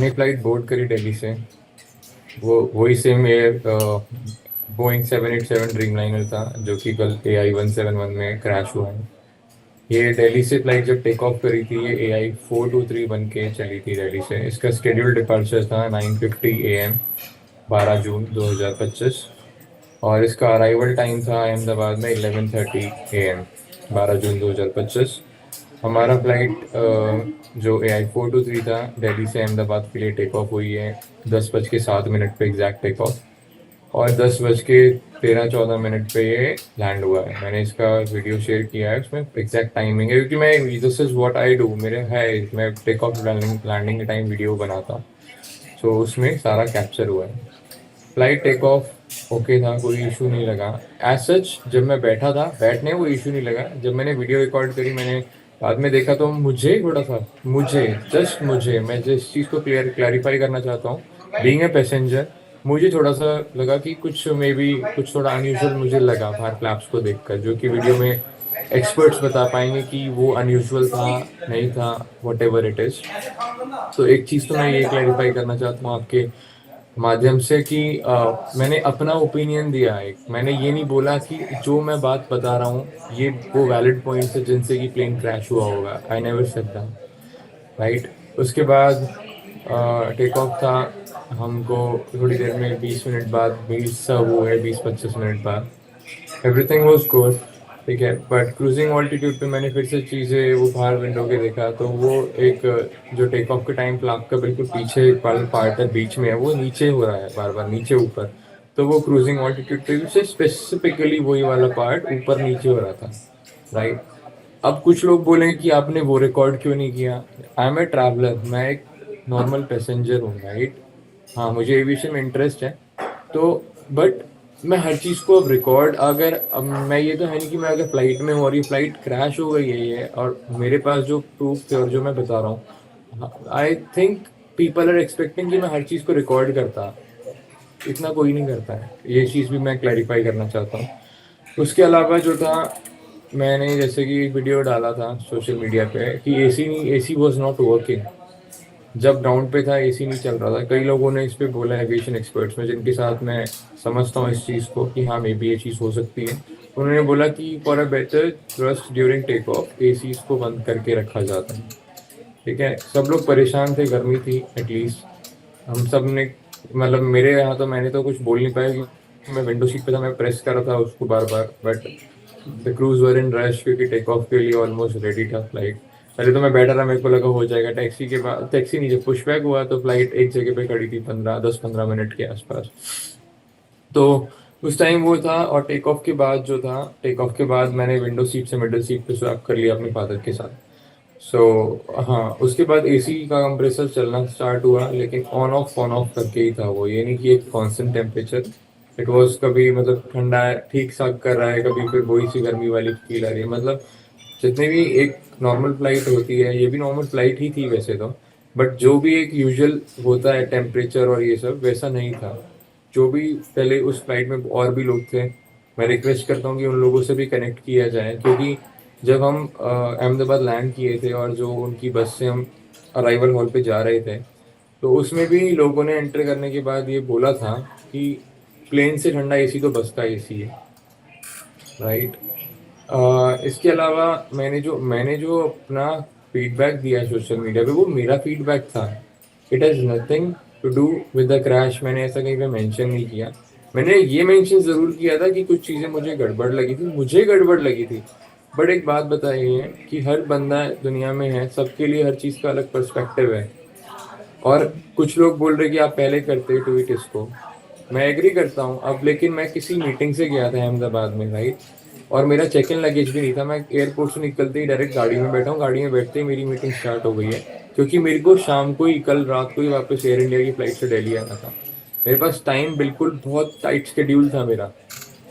मैंने flight board करी दिल्ली से। वो वही same air Boeing 787 dream liner था जो कि कल AI-171 में क्रैश हुआ है। ये दिल्ली से फ्लाइट जब टेक ऑफ करी थी, ये AI-4231 बन के चली थी दिल्ली से। इसका स्केड्यूल डिपार्चर था 9:50 AM 12 जून 2025। और इसका अराइवल टाइम था अहमदाबाद में 11:30 AM 12 जून 2025। हमारा फ्लाइट जो AI-423 था दिल्ली से अहमदाबाद के लिए टेक ऑफ हुई है 10:07 पे एग्जैक्ट टेक ऑफ। और 10:13-14 पे ये लैंड हुआ है। मैंने इसका वीडियो शेयर किया है, उसमें एग्जैक्ट टाइमिंग है क्योंकि मैं this is what I do. मेरे है मैं टेक ऑफ लैंडिंग लैंडिंग के टाइम वीडियो बनाता हूँ। सो उसमें सारा कैप्चर हुआ है। फ्लाइट टेक ऑफ ओके था, कोई इशू नहीं लगा एज सच। जब मैं बैठा था बैठने वो इशू नहीं लगा। जब मैंने वीडियो रिकॉर्ड करी, मैंने बाद में देखा तो मुझे थोड़ा सा मुझे जस्ट मुझे मैं जिस चीज़ को क्लैरिफाई करना चाहता हूँ, बीइंग ए पैसेंजर, मुझे थोड़ा सा लगा कि कुछ मे बी कुछ थोड़ा अनयूजुअल मुझे लगा बाहर फ्लैप्स को देखकर, जो कि वीडियो में एक्सपर्ट्स बता पाएंगे कि वो अनयूजुअल था नहीं था, वट एवर इट इज। तो एक चीज़ तो मैं ये क्लैरिफाई करना चाहता हूँ आपके माध्यम से कि मैंने अपना ओपिनियन दिया है। मैंने ये नहीं बोला कि जो मैं बात बता रहा हूँ ये वो वैलिड पॉइंट्स है जिनसे कि प्लेन क्रैश हुआ होगा। I never said that, right. उसके बाद टेक ऑफ था। हमको थोड़ी देर में 20 मिनट बाद 20 25 मिनट बाद एवरीथिंग वाज गुड, ठीक है। बट क्रूजिंग ऑल्टीट्यूड पे मैंने फिर से चीज़ें वो बाहर विंडो के देखा तो वो एक जो टेक ऑफ के टाइम प्लाग का बिल्कुल पीछे एक पार्ट है बीच में है, वो नीचे हो रहा है बार बार नीचे ऊपर। तो वो क्रूजिंग ऑल्टीट्यूड पे से स्पेसिफिकली वही वाला पार्ट ऊपर नीचे हो रहा था, राइट। अब कुछ लोग बोलेंगे कि आपने वो रिकॉर्ड क्यों नहीं किया। आई एम ए ट्रैवलर, मैं एक नॉर्मल पैसेंजर हूँ, राइट। हाँ, मुझे एविएशन में इंटरेस्ट है। तो बट मैं हर चीज़ को अब रिकॉर्ड, अगर अब मैं ये तो है नहीं कि मैं अगर फ्लाइट में हूँ और ये फ्लाइट क्रैश हो गई है ये और मेरे पास जो प्रूफ थे और जो मैं बता रहा हूँ, I think people are expecting कि मैं हर चीज़ को रिकॉर्ड करता। इतना कोई नहीं करता है, ये चीज़ भी मैं क्लैरिफाई करना चाहता हूँ। उसके अलावा जो था, मैंने जैसे कि एक वीडियो डाला था सोशल मीडिया पे कि एसी वॉज नॉट वर्किंग। जब ग्राउंड पे था एसी नहीं चल रहा था। कई लोगों ने इस पे बोला, एविएशन एक्सपर्ट्स में जिनके साथ मैं समझता हूँ इस चीज़ को कि हाँ मे बी ये चीज़ हो सकती है, उन्होंने बोला कि for a better trust during take off AC को बंद करके रखा जाता है, ठीक है। सब लोग परेशान थे, गर्मी थी एटलीस्ट। हम सब ने, मतलब मेरे यहाँ तो मैंने तो कुछ बोल नहीं पाया क्योंकि मैं विंडो सीट पे था, मैं प्रेस कर रहा था उसको बार बार। But the cruise were in rush क्योंकि टेक ऑफ के लिए ऑलमोस्ट रेडी था फ्लाइट। पहले तो मैं बैठा रहा, मेरे को लगा हो जाएगा। टैक्सी के बाद, टैक्सी नहीं, जब पुशबैक हुआ तो फ्लाइट एक जगह पे खड़ी थी 10-15 मिनट के आसपास। तो उस टाइम वो था। और टेक ऑफ के बाद जो था, टेक ऑफ के बाद मैंने विंडो सीट से मिडिल सीट पे स्वैप कर लिया अपने फादर के साथ। हाँ, उसके बाद एसी का कंप्रेसर चलना स्टार्ट हुआ, लेकिन ऑन ऑफ करके ही था वो, ये नहीं कि एक कांस्टेंट टेम्परेचर। इट वाज कभी मतलब ठंडा है ठीक सा कर रहा है, कभी फिर वही सी गर्मी वाली फील आ रही है। मतलब जितनी भी एक नॉर्मल फ्लाइट होती है, ये भी नॉर्मल फ्लाइट ही थी वैसे तो, बट जो भी एक यूजुअल होता है टेम्परेचर और ये सब वैसा नहीं था। जो भी पहले उस फ्लाइट में और भी लोग थे, मैं रिक्वेस्ट करता हूँ कि उन लोगों से भी कनेक्ट किया जाए, क्योंकि जब हम अहमदाबाद लैंड किए थे और जो उनकी बस से हम अराइवल हॉल पे जा रहे थे, तो उसमें भी लोगों ने एंटर करने के बाद ये बोला था कि प्लेन से ठंडा एसी तो बस का एसी है, राइट। इसके अलावा मैंने जो अपना फीडबैक दिया सोशल मीडिया पे, वो मेरा फीडबैक था। It has nothing to do with the crash. मैंने ऐसा कहीं पे मेंशन नहीं किया। मैंने ये मेंशन ज़रूर किया था कि कुछ चीज़ें मुझे गड़बड़ लगी थी। बट एक बात बताइए कि हर बंदा दुनिया में है, सबके लिए हर चीज़ का अलग पर्सपेक्टिव है। और कुछ लोग बोल रहे कि आप पहले करते ट्वीट इसको, मैं एग्री करता हूँ अब। लेकिन मैं किसी मीटिंग से गया था अहमदाबाद में, राइट। और मेरा चेक इन लगेज भी नहीं था। मैं एयरपोर्ट से निकलते ही डायरेक्ट गाड़ी में बैठा हूँ, गाड़ी में बैठते ही मेरी मीटिंग स्टार्ट हो गई है। क्योंकि मेरे को शाम को ही, कल रात को ही वापस एयर इंडिया की फ्लाइट से दिल्ली आना था। मेरे पास टाइम बिल्कुल बहुत टाइट शेड्यूल था मेरा।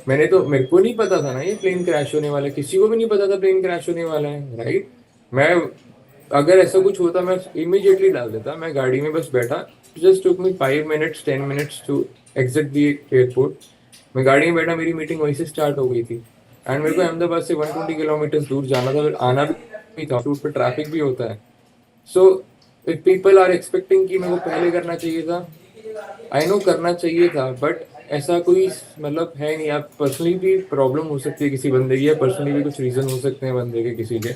मेरे को नहीं पता था ना ये प्लेन क्रैश होने वाला है, किसी को भी नहीं पता था प्लेन क्रैश होने वाला है, राइट। मैं, अगर ऐसा कुछ होता मैं इमीडिएटली डाल देता। मैं गाड़ी में बस बैठा, just took me 5 minutes 10 minutes to exit the airport. मैं गाड़ी में बैठा, मेरी मीटिंग वहीं से स्टार्ट हो गई थी। एंड मेरे को अहमदाबाद से 120 किलोमीटर दूर जाना था, फिर आना भी था, रूट पे ट्रैफिक भी होता है। So if people are expecting कि मेरे को पहले करना चाहिए था, आई नो करना चाहिए था, बट ऐसा कोई मतलब है नहीं। आप पर्सनली भी प्रॉब्लम हो सकती है किसी बंदे की, या पर्सनली भी कुछ रीजन हो सकते हैं बंदे के किसी के,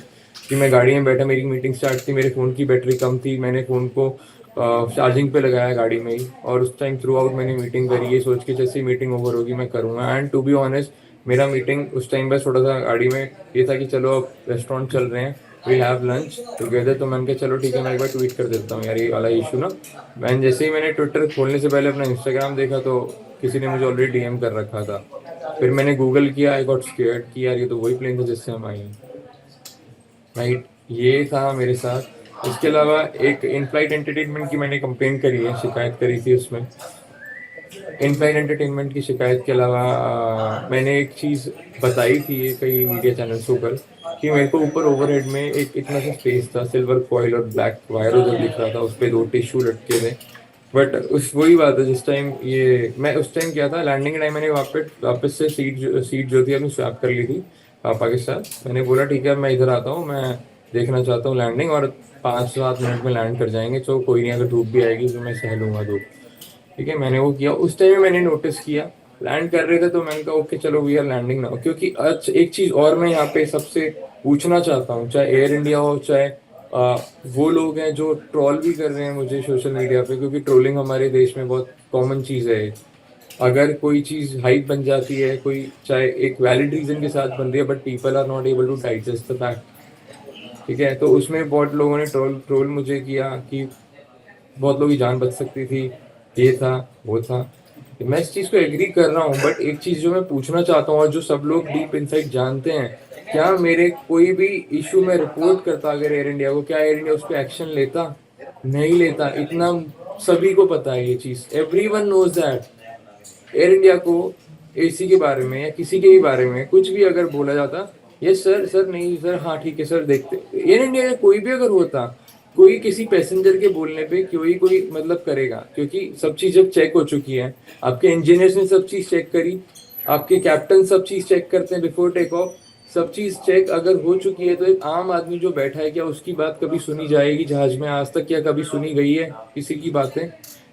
कि मैं गाड़ी में बैठा, मेरी मीटिंग स्टार्ट थी, मेरे फ़ोन की बैटरी कम थी, मैंने फ़ोन को चार्जिंग पे लगाया गाड़ी में ही, और उस टाइम थ्रू आउट मैंने मीटिंग करी, ये सोच के जैसे ही मीटिंग ओवर होगी मैं करूँगा। एंड टू बी ऑनेस्ट, मेरा मीटिंग उस टाइम बस थोड़ा सा गाड़ी में ये था कि चलो अब रेस्टोरेंट चल रहे हैं, वी हैव लंच टुगेदर, तो मैंने कहा चलो ठीक है, मैं एक बार ट्वीट कर देता हूँ यार ये वाला इशू ना। जैसे ही मैंने ट्विटर खोलने से पहले अपना इंस्टाग्राम देखा तो किसी ने मुझे ऑलरेडी डीएम कर रखा था। फिर मैंने गूगल किया, आई गॉट स्केयर्ड कि यार ये तो वही प्लेन था जिससे हम आए हैं। राइट, ये था मेरे साथ। इसके अलावा एक इन फ्लाइट एंटरटेनमेंट की मैंने कंप्लेन करी है, शिकायत करी थी उसमें। इन फ्लाइट एंटरटेनमेंट की शिकायत के अलावा मैंने एक चीज़ बताई थी ये कई मीडिया चैनल्स को कल, कि मेरे को ऊपर ओवरहेड में एक इतना सा स्पेस था, सिल्वर फॉइल और ब्लैक वायर उधर दिख रहा था, उस पे 2 टिश्यू लटके थे। बट उस वही बात है, जिस टाइम ये मैं उस टाइम क्या था, लैंडिंग के टाइम मैंने वापस से सीट जो थी अपनी स्वैप कर ली थी पापा के साथ। मैंने बोला ठीक है मैं इधर आता हूँ, मैं देखना चाहता हूँ लैंडिंग, और 5-7 मिनट में लैंड कर जाएंगे, तो कोई नहीं, अगर धूप भी आएगी तो मैं सह लूंगा धूप। ठीक है, मैंने वो किया। उस टाइम में मैंने नोटिस किया लैंड कर रहे थे, तो मैंने कहा ओके चलो वी आर लैंडिंग नाउ। क्योंकि आज एक चीज और मैं यहाँ पे सबसे पूछना चाहता हूँ, चाहे एयर इंडिया हो, चाहे आ, वो लोग हैं जो ट्रोल भी कर रहे हैं मुझे सोशल मीडिया पे, क्योंकि ट्रोलिंग हमारे देश में बहुत कॉमन चीज है। अगर कोई चीज हाइप बन जाती है, कोई चाहे एक वैलिड रीजन के साथ बन रही है, but people are not able to digest the fact. ठीक है, तो उसमें बहुत लोगों ने ट्रोल ट्रोल मुझे किया कि बहुत लोगों की जान बच सकती थी, ये था वो था। मैं इस चीज को एग्री कर रहा हूँ, बट एक चीज जो मैं पूछना चाहता हूँ और जो सब लोग डीप इनसाइट जानते हैं, क्या मेरे कोई भी इशू में रिपोर्ट करता अगर एयर इंडिया को, क्या एयर इंडिया उस पर एक्शन लेता? नहीं लेता। इतना सभी को पता है ये चीज, everyone knows that. Air India को एसी के बारे में या किसी के भी बारे में कुछ भी अगर बोला जाता, यस सर, सर नहीं सर, हाँ ठीक है सर, देखते। एयर इंडिया का कोई भी अगर होता, कोई किसी पैसेंजर के बोलने पे कोई मतलब करेगा, क्योंकि सब चीज जब चेक हो चुकी है, आपके इंजीनियर्स ने सब चीज चेक करी, आपके कैप्टन सब चीज चेक करते हैं बिफोर टेक ऑफ, सब चीज चेक अगर हो चुकी है, तो एक आम आदमी जो बैठा है, क्या उसकी बात कभी सुनी जाएगी जहाज में आज तक? क्या कभी सुनी गई है किसी की बातें?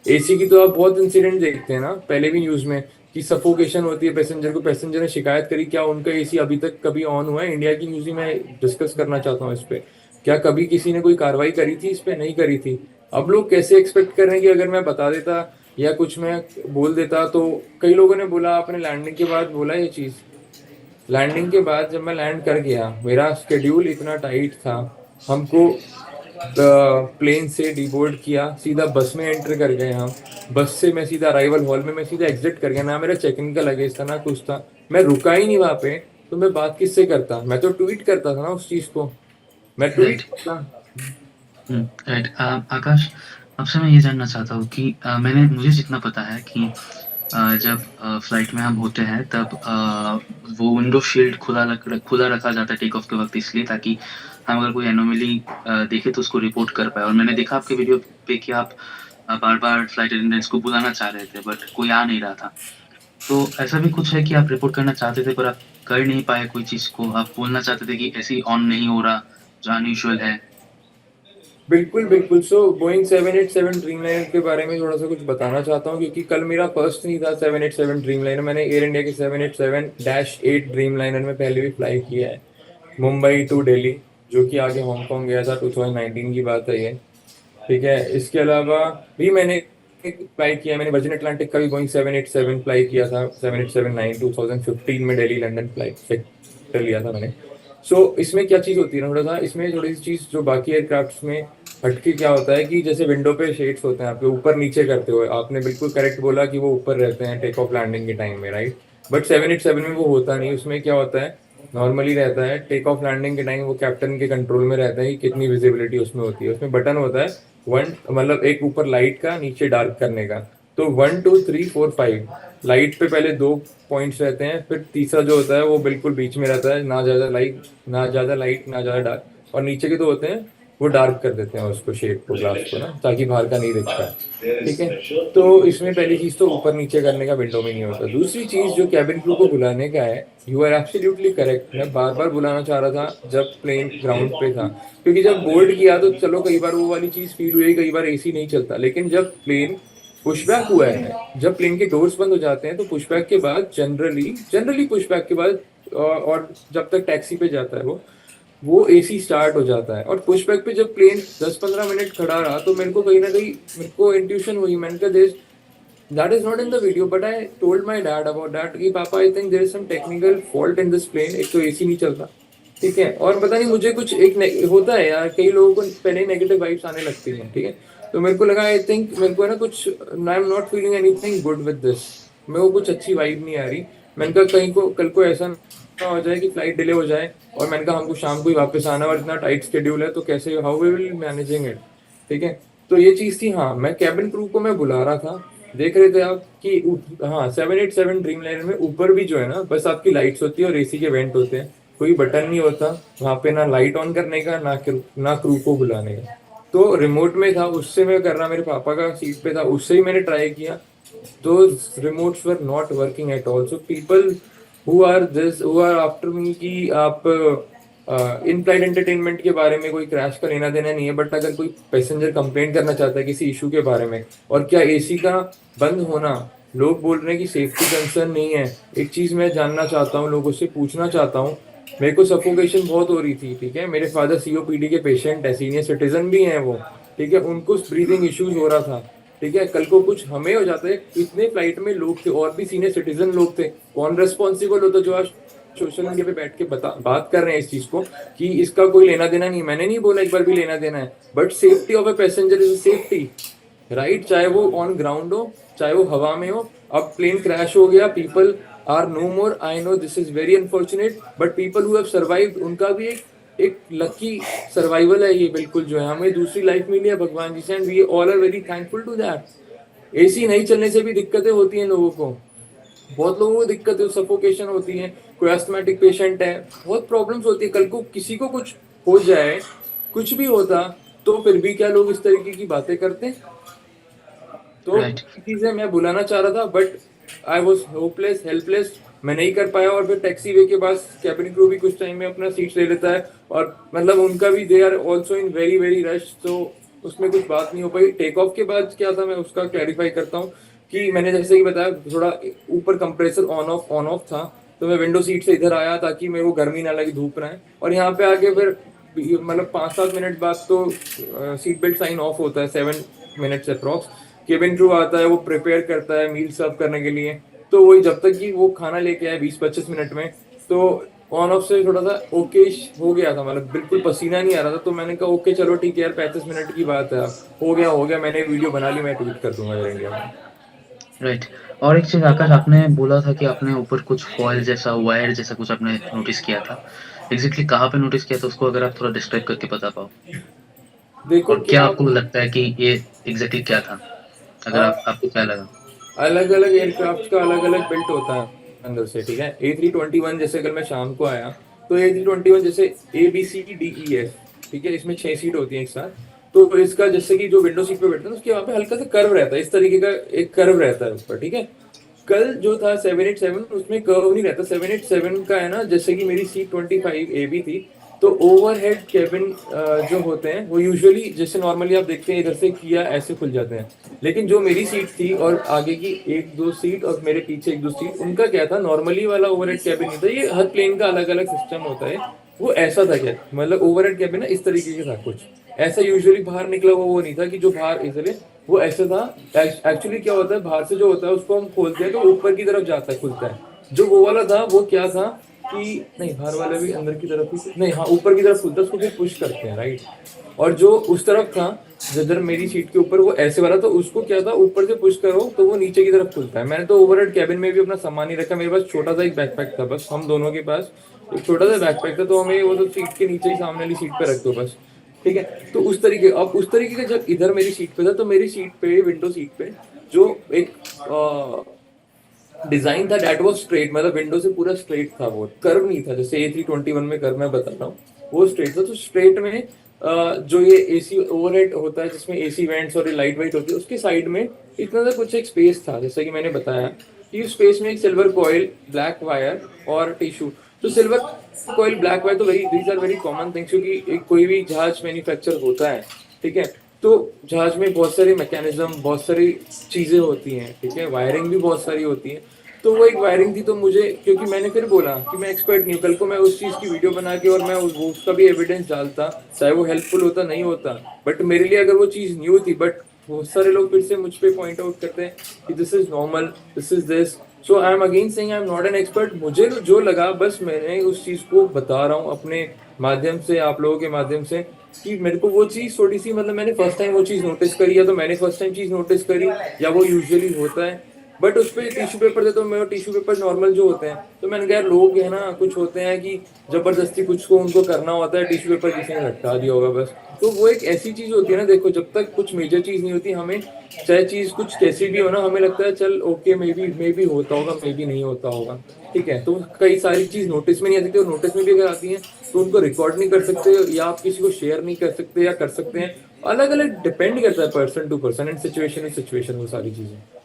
एसी की तो आप बहुत इंसिडेंट देखते हैं ना पहले भी न्यूज में, कि सफोकेशन होती है पैसेंजर को, पैसेंजर ने शिकायत करी, क्या उनका एसी अभी तक कभी ऑन हुआ है? इंडिया की न्यूज ही मैं डिस्कस करना चाहता हूँ इस पे। क्या कभी किसी ने कोई कार्रवाई करी थी इस पे? नहीं करी थी। अब लोग कैसे एक्सपेक्ट कर रहे हैं कि अगर मैं बता देता या कुछ मैं बोल देता तो। कई लोगों ने बोला, आपने लैंडिंग के बाद बोला ये चीज, लैंडिंग के बाद जब मैं लैंड कर गया, मेरा स्केड्यूल इतना टाइट था, हमको प्लेन से डिबोर्ड किया, सीधा बस में एंटर कर गए हम। बस से मैं सीधा अराइवल हॉल में मैं सीधा एग्जिट कर गया, ना मेरा चेक इन का लगेज था ना कुछ था। मैं रुका ही नहीं वहां पे, तो मैं बात किससे करता? मैं तो ट्वीट करता था ना उस चीज को, मैं ट्वीट राइट। करता। राइट। आकाश, आपसे मैं ये जानना चाहता हूँ कि मैंने मुझे जितना पता है कि जब फ्लाइट में हम होते हैं तब वो विंडो शील्ड खुला रखा जाता है टेक ऑफ के वक्त, इसलिए ताकि हम अगर कोई एनोमली देखे तो उसको रिपोर्ट कर पाए। और मैंने देखा आपके वीडियो पे कि आप बार बार फ्लाइट अटेंडेंट्स को बुलाना चाह रहे थे बट कोई आ नहीं रहा था। तो ऐसा भी कुछ है कि आप रिपोर्ट करना चाहते थे पर आप कर नहीं पाए कोई चीज़ को, आप बोलना चाहते थे कि ऐसे ही ऑन नहीं हो रहा, जो अनयूजुअल है? बिल्कुल बिल्कुल। सो बोइंग 787 ड्रीमलाइनर के बारे में थोड़ा सा कुछ बताना चाहता हूँ, क्योंकि कल मेरा फर्स्ट नहीं था 787 ड्रीमलाइनर। मैंने एयर इंडिया के 787-8 ड्रीमलाइनर में पहले भी फ्लाई किया है, मुंबई टू दिल्ली, जो कि आगे हांगकांग गया था, 2019 की बात है ये। ठीक है, इसके अलावा भी मैंने फ्लाई किया, मैंने वर्जिन अटलांटिक का भी बोइंग 787 फ्लाई किया था, 787-9 2015 में दिल्ली लंदन फ्लाइट कर लिया था मैंने। इसमें क्या चीज़ होती है ना, थोड़ा सा इसमें थोड़ी सी चीज़ जो बाकी एयरक्राफ्ट में हटके क्या होता है, कि जैसे विंडो पे शेड्स होते हैं आपके ऊपर नीचे करते हुए, आपने बिल्कुल करेक्ट बोला कि वो ऊपर रहते हैं टेक ऑफ लैंडिंग के टाइम में, राइट। बट 787 में वो होता नहीं, उसमें क्या होता है, नॉर्मली रहता है टेक ऑफ लैंडिंग के टाइम वो कैप्टन के कंट्रोल में रहता है कि कितनी विजिबिलिटी उसमें होती है। उसमें बटन होता है वन, मतलब एक ऊपर लाइट का, नीचे डार्क करने का। तो 1 2 3 4 5, लाइट पे पहले 2 पॉइंट्स रहते हैं, फिर तीसरा जो होता है वो बिल्कुल बीच में रहता है, ना ज्यादा लाइट ना ज्यादा डार्क। और नीचे के 2 होते हैं वो डार्क कर देते हैं उसको, शेड को, ग्लास को ना, ताकि बाहर का नहीं दिखता है। ठीक है, तो इसमें पहली चीज तो ऊपर नीचे करने का विंडो में नहीं होता। दूसरी चीज जो कैबिन क्रू को बुलाने का है, यू आर एब्सोल्युटली करेक्ट, मैं बार बार बुलाना चाह रहा था जब प्लेन ग्राउंड पे था, क्योंकि जब बोर्ड किया तो चलो कई बार वो वाली चीज फील हुई, कई बार एसी नहीं चलता, लेकिन जब प्लेन पुशबैक हुआ है, जब प्लेन के डोर्स बंद हो जाते हैं तो पुशबैक के बाद जनरली जनरली पुशबैक के बाद और जब तक टैक्सी पे जाता है वो एसी स्टार्ट हो जाता है। और पुशबैक पे जब प्लेन 10-15 मिनट खड़ा रहा तो मेरे को कहीं ना कहीं मेरे को इंट्यूशन हुई, मैंने कहा this that is not in the video but I told my dad about that कि पापा I think there is some technical fault in this plane, एक तो एसी नहीं चलता। ठीक है, और पता नहीं मुझे कुछ होता है यार, कई लोगों को पहले नेगेटिव वाइब्स आने लगती हैं। ठीक है, तो मेरे को लगा आई थिंक मेरे को है ना कुछ, I am not feeling anything good with this, मेरे को कुछ अच्छी वाइब नहीं आ रही। मैंने कहा कहीं को कल को ऐसा ना हो जाए कि फ्लाइट डिले हो जाए, और मैंने कहा हमको शाम को ही वापस आना और इतना टाइट शेड्यूल है तो कैसे, how we will managing it. ठीक है, तो ये चीज थी। हाँ, मैं कैबिन क्रू को मैं बुला रहा था, देख रहे थे आप कि हाँ 787 ड्रीम लाइनर में ऊपर भी जो है ना बस आपकी लाइट्स होती है और एसी के वेंट होते हैं, कोई बटन नहीं होता वहां पे, ना लाइट ऑन करने का ना क्रू को बुलाने का। तो रिमोट में था, उससे मैं कर रहा, मेरे पापा का सीट पे था, उससे ही मैंने ट्राई किया, those remotes were not working at all. So people who are after me कि आप इन फ्लाइट एंटरटेनमेंट के बारे में कोई क्रैश का लेना देना नहीं है, बट अगर कोई पैसेंजर कंप्लेंट करना चाहता है किसी इशू के बारे में, और क्या एसी का बंद होना, लोग बोल रहे हैं कि सेफ्टी कंसर्न नहीं है, एक चीज मैं जानना चाहता हूँ, लोगों से पूछना चाहता हूँ, मेरे को सफोकेशन बहुत हो रही थी। ठीक है, मेरे फादर सीओपीडी के पेशेंट है, सीनियर सिटीजन भी हैं वो। ठीक है, उनको ब्रीदिंग इश्यूज हो रहा था। ठीक है, कल को कुछ हमें हो जाता है, इतने फ्लाइट में लोग थे और भी सीनियर सिटीजन लोग थे, कौन रेस्पॉन्सिबल होता? जो आज सोशल मीडिया पे बैठ के बात कर रहे हैं इस चीज को कि इसका कोई लेना देना नहीं, मैंने नहीं बोला एक बार भी लेना देना है, but safety of a passenger is safety, right? चाहे वो ऑन ग्राउंड हो, चाहे वो हवा में हो। अब प्लेन क्रैश हो गया, people are no more, I know this is very unfortunate, but people who have survived, उनका भी एक लकी सर्वाइवल है ये, बिल्कुल जो है हमें दूसरी लाइफ मिली है भगवान जी से, and we all are very thankful to that. AC नहीं चलने से भी दिक्कतें होती हैं लोगों को, बहुत लोगों को दिक्कत है, सफोकेशन होती है, कोई एस्थमेटिक पेशेंट है, बहुत प्रॉब्लम्स होती है। कल को किसी को कुछ हो जाए, कुछ भी होता, तो फिर भी क्या लोग इस तरीके की बातें करते हैं? तो राइट। चीजें मैं बुलाना चाह रहा था, but I was hopeless, helpless, मैं नहीं कर पाया। और फिर टैक्सी वे के पास कैबिन क्रू भी कुछ टाइम में अपना सीट ले लेता है, और मतलब उनका भी they are also in very very rush, तो उसमें कुछ बात नहीं हो पाई। टेक ऑफ के बाद क्या था, मैं उसका क्लैरिफाई करता हूँ कि मैंने जैसे कि बताया, थोड़ा ऊपर कंप्रेसर ऑन ऑफ था, तो मैं विंडो सीट से इधर आया ताकि मेरे को गर्मी ना लगे, धूप ना है। और यहाँ पे आके फिर मतलब 5-7 मिनट बाद तो सीट बेल्ट साइन ऑफ होता है, 7 मिनट्स अप्रॉक्स। केबिन क्रू आता है, वो प्रिपेयर करता है मील सर्व करने के लिए, तो वही जब तक कि वो खाना लेके आए 20-25 मिनट में, तो ऑन ऑफ से थोड़ा सा ओके हो गया था, मतलब बिल्कुल पसीना नहीं आ रहा था। तो मैंने कहा ओके चलो ठीक है यार, 35 मिनट की बात है, हो गया, मैंने वीडियो बना ली, मैं ट्वीट कर दूंगा एयर इंडिया में। राइट। और एक चीज़ आकाश, आपने बोला था कि आपने ऊपर कुछ फॉइल जैसा, वायर जैसा कुछ आपने नोटिस किया था। एग्ज़ैक्टली कहाँ पे नोटिस किया था उसको, अगर आप थोड़ा डिस्क्राइब करके बता पाओ? देखो और क्या क्या, आपको लगता है कि ये एग्ज़ैक्टली क्या था? अगर आपको क्या लगा? अलग अलग एयरक्राफ्ट का अलग अलग बिल्ट होता है अंदर से। ठीक है, A321 जैसे कल मैं शाम को आया, तो A321 जैसे ABCDEF, ठीक है, इसमें 6 सीट होती है एक साथ। तो इसका जैसे कि जो विंडो सीट पे बैठता है ना, उसके वहां पे हल्का सा कर्व रहता है, इस तरीके का एक कर्व रहता है ऊपर। ठीक है, कल जो था 787 उसमें कर्व नहीं रहता। 787 का है ना, जैसे कि मेरी C25AB थी, तो ओवरहेड केबिन जो होते हैं वो यूजुअली जैसे नॉर्मली आप देखते हैं इधर से किया ऐसे खुल जाते हैं, लेकिन जो मेरी सीट थी और आगे की 1-2 सीट और मेरे पीछे 1-2 सीट, उनका क्या था, नॉर्मली वाला ओवरहेड केबिन नहीं था। ये हर प्लेन का अलग अलग सिस्टम होता है, वो ऐसा था क्या, मतलब ओवरहेड केबिन ना इस तरीके का था कुछ ऐसा, यूजुअली बाहर निकला हुआ वो नहीं था कि जो बाहर, इसलिए वो ऐसा था। एक्चुअली क्या होता है, बाहर से जो होता है उसको हम खोलते हैं तो ऊपर की तरफ जाता है, खुलता है। जो वो वाला था वो क्या था कि नहीं, बाहर वाला भी अंदर की तरफ ही नहीं, हाँ ऊपर की तरफ खुलता है, उसको फिर पुश करते हैं, राइट। और जो उस तरफ था, जिधर मेरी सीट के ऊपर, वो ऐसे वाला, तो उसको क्या था, ऊपर से पुश करो तो वो नीचे की तरफ खुलता है। मैंने तो ओवरहेड कैबिन में भी अपना सामान ही रखा, मेरे पास छोटा सा एक बैकपैक था बस, हम दोनों के पास एक छोटा सा बैकपैक था, तो हमें वो तो सीट के नीचे ही सामने वाली सीट पे रख दो बस। ठीक है, तो उस तरीके, अब उस तरीके का जब इधर मेरी सीट पे था, तो मेरी सीट पे, विंडो सीट पे जो एक डिजाइन था, डेट वॉज स्ट्रेट, मतलब विंडो से पूरा स्ट्रेट था, वो कर्व नहीं था जैसे A321 में कर्व मैं बता रहा हूँ, वो स्ट्रेट था। तो स्ट्रेट में जो ये एसी ओवरहेड होता है जिसमें एसी वेंट्स और ये लाइट वाइट होती है, उसके साइड में इतना सा कुछ एक स्पेस था, जैसा कि मैंने बताया कि उस स्पेस में एक सिल्वर कॉइल, ब्लैक वायर और टिश्यू। तो सिल्वर कॉइल, ब्लैक वायर तो very, these are very common things, क्योंकि एक कोई भी जहाज मैन्युफैक्चर होता है, ठीक है, तो जहाज में बहुत सारे मैकेनिज्म, बहुत सारी चीजें होती हैं, ठीक है, वायरिंग भी बहुत सारी होती है। तो वो एक वायरिंग थी, तो मुझे, क्योंकि मैंने फिर बोला कि मैं एक्सपर्ट नहीं हूँ, कल को मैं उस चीज़ की वीडियो बना के और मैं वो उसका भी एविडेंस डालता, चाहे वो हेल्पफुल होता नहीं होता, बट मेरे लिए अगर वो चीज़ न्यू थी, बट बहुत सारे लोग फिर से मुझ पे पॉइंट आउट करते हैं कि this is normal, this is this. So I am again saying I am not an expert, मुझे जो लगा बस मैंने उस चीज़ को बता रहा हूँ अपने माध्यम से, आप लोगों के माध्यम से, कि मेरे को वो चीज़ थोड़ी सी, मतलब मैंने फर्स्ट टाइम वो चीज़ नोटिस करी, या तो मैंने फर्स्ट टाइम चीज़ नोटिस करी, या वो यूजुअली होता है, बट उस पे टिश्यू पेपर थे, तो मैं टिश्यू पेपर नॉर्मल जो होते हैं, तो मैंने कहा यार लोग है ना, कुछ होते हैं कि जबरदस्ती कुछ को उनको करना होता है, टिश्यू पेपर किसी ने लटका दिया होगा बस। तो वो एक ऐसी चीज होती है ना, देखो जब तक कुछ मेजर चीज नहीं होती, हमें चाहे चीज कुछ कैसी भी हो ना, हमें लगता है चल ओके, मे बी होता होगा, मे बी नहीं होता होगा, ठीक है। तो कई सारी चीज नोटिस में नहीं आती, और नोटिस में भी अगर आती है तो उनको रिकॉर्ड नहीं कर सकते, या आप किसी को शेयर नहीं कर सकते, या कर सकते हैं, अलग अलग डिपेंड करता है person to person and situation to situation, वो सारी चीजें।